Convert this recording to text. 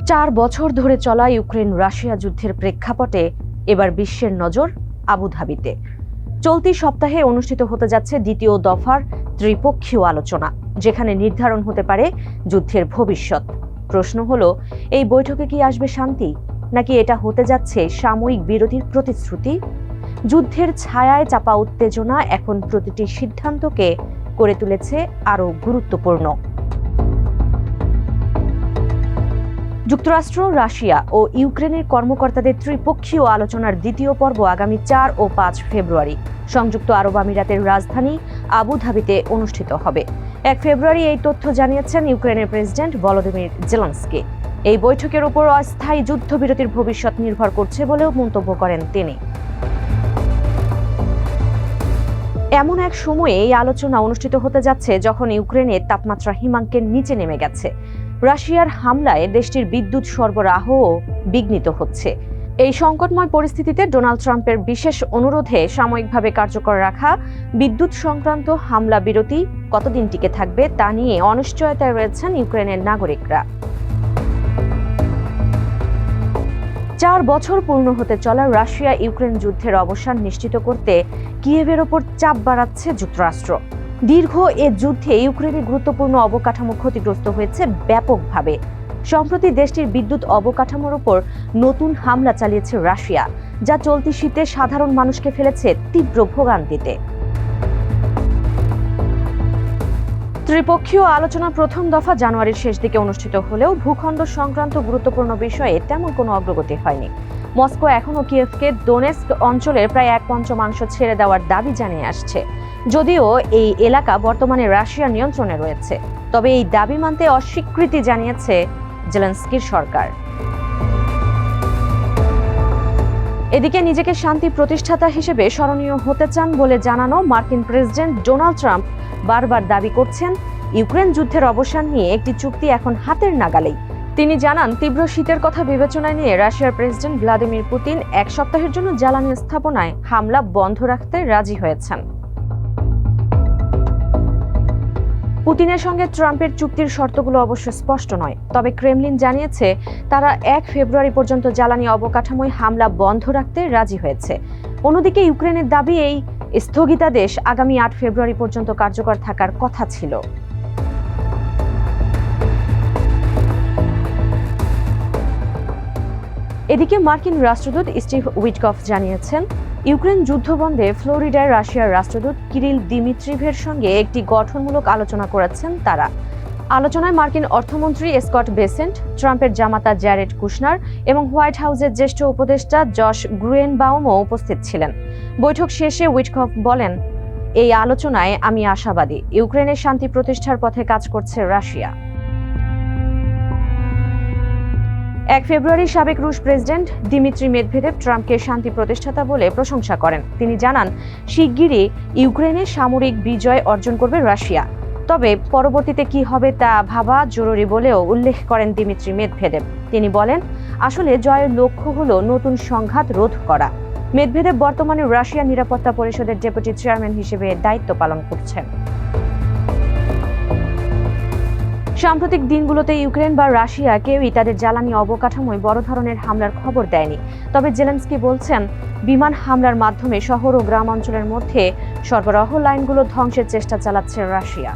4 বছর ধরে চলা ইউক্রেন রাশিয়া যুদ্ধের প্রেক্ষাপটে এবার বিশ্বের নজর আবুধাবিতে। চলতি সপ্তাহে অনুষ্ঠিত হতে যাচ্ছে দ্বিতীয় দফার ত্রিপক্ষীয় আলোচনা, যেখানে নির্ধারণ হতে পারে যুদ্ধের ভবিষ্যৎ। প্রশ্ন হলো, এই বৈঠকে কি আসবে শান্তি, নাকি এটা হতে যাচ্ছে সাময়িক বিরতির প্রতিশ্রুতি? যুদ্ধের ছায়ায় চাপা উত্তেজনা এখন প্রতিটি সিদ্ধান্তকে করে তুলেছে আরও গুরুত্বপূর্ণ। যুক্তরাষ্ট্র, রাশিয়া ও ইউক্রেনের কর্মকর্তাদের ত্রিপক্ষীয় আলোচনার দ্বিতীয় পর্ব আগামী 4 ও 5 ফেব্রুয়ারি সংযুক্ত আরব আমিরাতের রাজধানী আবুধাবিতে অনুষ্ঠিত হবে। 1 ফেব্রুয়ারি এই তথ্য জানিয়েছেন ইউক্রেনের প্রেসিডেন্ট ভলোদিমির জেলেনস্কি। এই বৈঠকের উপর অস্থায়ী যুদ্ধবিরতির ভবিষ্যৎ নির্ভর করছে বলেও মন্তব্য করেন তিনি। এমন এক সময়ে এই আলোচনা অনুষ্ঠিত হতে যাচ্ছে যখন ইউক্রেনের তাপমাত্রা হিমাঙ্কের নিচে নেমে গেছে। রাশিয়ার হামলায় দেশটির বিদ্যুৎ সরবরাহও বিঘ্নিত হচ্ছে। এই সংকটময় পরিস্থিতিতে ডোনাল্ড ট্রাম্পের বিশেষ অনুরোধে সাময়িকভাবে কার্যকর রাখা বিদ্যুৎ সংক্রান্ত হামলা বিরতি কতদিন টিকে থাকবে তা নিয়ে অনিশ্চয়তায় রয়েছেন ইউক্রেনের নাগরিকরা। 4 বছর পূর্ণ হতে চলা রাশিয়া ইউক্রেন যুদ্ধের অবসান নিশ্চিত করতে কিয়েভের ওপর চাপ বাড়াচ্ছে যুক্তরাষ্ট্র। দীর্ঘ এ যুদ্ধে ইউক্রেনের গুরুত্বপূর্ণ অবকাঠামো ক্ষতিগ্রস্ত হয়েছে ব্যাপকভাবে। সম্প্রতি দেশটির বিদ্যুৎ অবকাঠামোর ওপর নতুন হামলা চালিয়েছে রাশিয়া, যা চলতি শীতে সাধারণ মানুষকে ফেলেছে তীব্র ভোগান্তিতে। ত্রিপক্ষীয় আলোচনা প্রথম দফা জানুয়ারির শেষ দিকে অনুষ্ঠিত হলেও ভূখণ্ড সংক্রান্ত গুরুত্বপূর্ণ বিষয়ে তেমন কোনো অগ্রগতি হয়নি। মস্কো এখনও কিয়েভকে দোনেস্ক অঞ্চলের প্রায় 1/5 ছেড়ে দেওয়ার দাবি জানিয়ে আসছে। যদিও এই এলাকা বর্তমানে রাশিয়ার নিয়ন্ত্রণে রয়েছে, তবে এই দাবি মানতে অস্বীকৃতি জানিয়েছে জেলেনস্কির সরকার। এদিকে নিজেকে শান্তি প্রতিষ্ঠাতা হিসেবে স্মরণীয় হতে চান বলে জানানো মার্কিন প্রেসিডেন্ট ডোনাল্ড ট্রাম্প বারবার দাবি করছেন ইউক্রেন যুদ্ধের অবসান নিয়ে একটি চুক্তি এখন হাতের নাগালেই। তিনি জানান, তীব্র শীতের কথা বিবেচনায় নিয়ে রাশিয়ার প্রেসিডেন্ট ভ্লাদিমির পুতিন 1 সপ্তাহের জন্য জ্বালানি স্থাপনায় হামলা বন্ধ রাখতে রাজি হয়েছেন। পুতিনের সঙ্গে ট্রাম্পের চুক্তির শর্তগুলো অবশ্য স্পষ্ট নয়, তবে ক্রেমলিন জানিয়েছে তারা 1 ফেব্রুয়ারি পর্যন্ত জ্বালানি অবকাঠামোয় হামলা বন্ধ রাখতে রাজি হয়েছে। অন্যদিকে ইউক্রেনের দাবি, এই স্থগিতাদেশ আগামী 8 ফেব্রুয়ারি পর্যন্ত কার্যকর থাকার কথা ছিল। এদিকে মার্কিন রাষ্ট্রদূত স্টিভ উইটকফ জানিয়েছেন, ইউক্রেন যুদ্ধবন্ধে ফ্লোরিডায় রাশিয়ার রাষ্ট্রদূত কিরিল দিমিত্রিভের সঙ্গে একটি গঠনমূলক আলোচনা করেছেন তারা। আলোচনায় মার্কিন অর্থমন্ত্রী স্কট বেসেন্ট, ট্রাম্পের জামাতা জ্যারেড কুশনার এবং হোয়াইট হাউসের জ্যেষ্ঠ উপদেষ্টা জশ গ্রুয়েনবাউমও উপস্থিত ছিলেন। বৈঠক শেষে উইটকফ বলেন, এই আলোচনায় আমি আশাবাদী, ইউক্রেনের শান্তি প্রতিষ্ঠার পথে কাজ করছে রাশিয়া। 1 ফেব্রুয়ারি সাবেক রুশ প্রেসিডেন্ট দিমিত্রি মেদভেদেভ ট্রাম্পকে শান্তি প্রতিষ্ঠাতা বলে প্রশংসা করেন। তিনি জানান, শিগগিরই ইউক্রেনে সামরিক বিজয় অর্জন করবে রাশিয়া, তবে পরবর্তীতে কি হবে তা ভাবা জরুরি বলেও উল্লেখ করেন দিমিত্রি মেদভেদেভ। তিনি বলেন, আসলে জয়ের লক্ষ্য হলো নতুন সংঘাত রোধ করা। মেদভেদেভ বর্তমানে রাশিয়া নিরাপত্তা পরিষদের ডেপুটি চেয়ারম্যান হিসেবে দায়িত্ব পালন করছেন। সাম্প্রতিক দিনগুলোতে ইউক্রেন বা রাশিয়া কেউই তাদের জ্বালানি অবকাঠামোয় বড় ধরনের হামলার খবর দেয়নি। তবে জেলেনস্কি বলছেন, বিমান হামলার মাধ্যমে শহর ও গ্রাম অঞ্চলের মধ্যে সরবরাহ লাইনগুলো ধ্বংসের চেষ্টা চালাচ্ছে রাশিয়া।